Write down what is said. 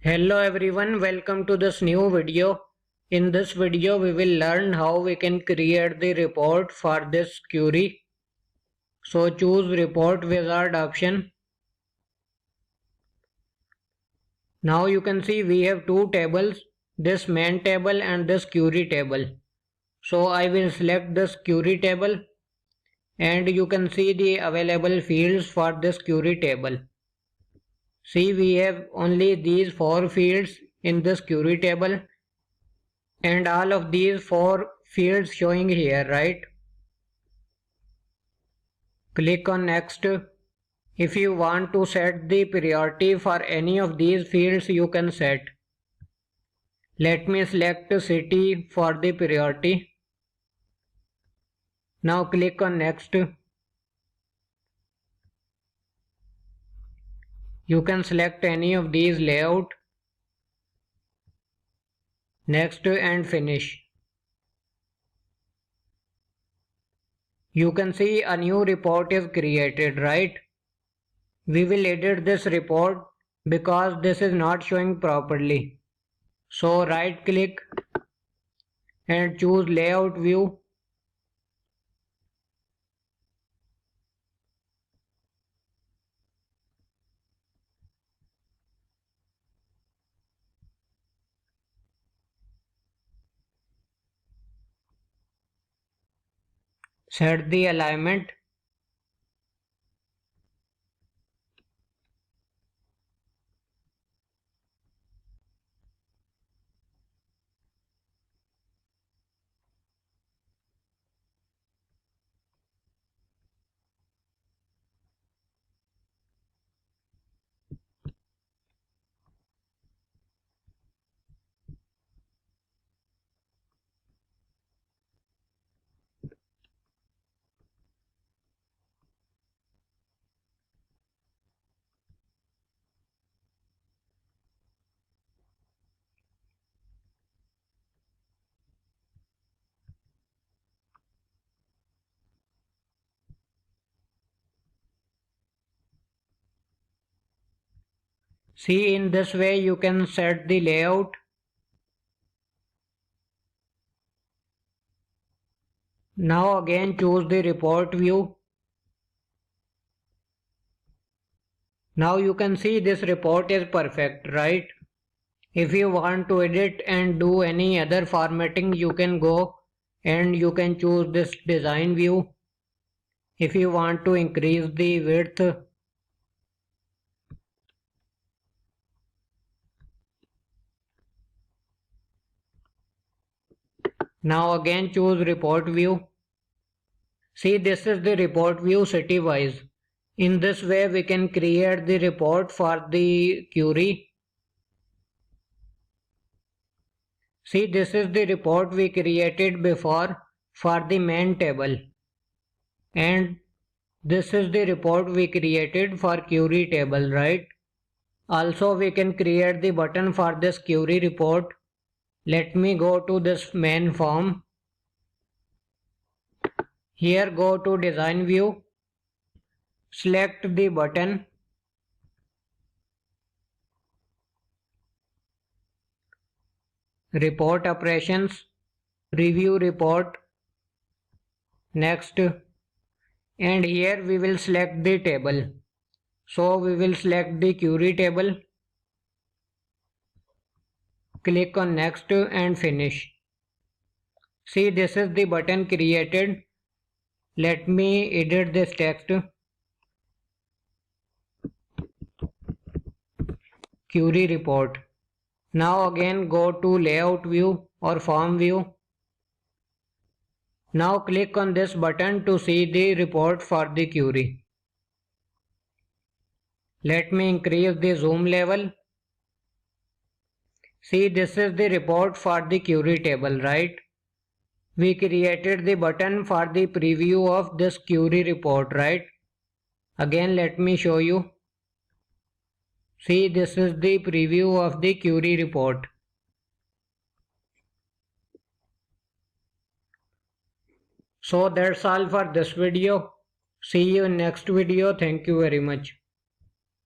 Hello everyone, welcome to this new video. In this video we will learn how we can create the report for this query. So choose report wizard option. Now you can see we have two tables, this main table and this query table. So I will select this query table and you can see the available fields for this query table. See, we have only these 4 fields in this query table and all of these 4 fields showing here, right? Click on next. If you want to set the priority for any of these fields, you can set. Let me select city for the priority. Now click on next. You can select any of these layout. Next and finish. You can see a new report is created, right? We will edit this report because this is not showing properly. So right click and choose layout view. Set the alignment. See, in this way you can set the layout. Now again choose the report view. Now you can see this report is perfect, right? If you want to edit and do any other formatting, you can go and you can choose this design view. If you want to increase the width, now again choose report view. See, this is the report view city wise. In this way we can create the report for the query. See, this is the report we created before for the main table. And this is the report we created for query table, right? Also we can create the button for this query report. Let me go to this main form. Here go to design view. Select the button. Report operations. Preview report. Next. And here we will select the table. So we will select the query table. Click on next and finish. See, this is the button created. Let me edit this text. Query report. Now again go to layout view or form view. Now click on this button to see the report for the query. Let me increase the zoom level. See, this is the report for the query table, right? We created the button for the preview of this query report, right? Again, let me show you. See, this is the preview of the query report. So that's all for this video. See you in next video. Thank you very much.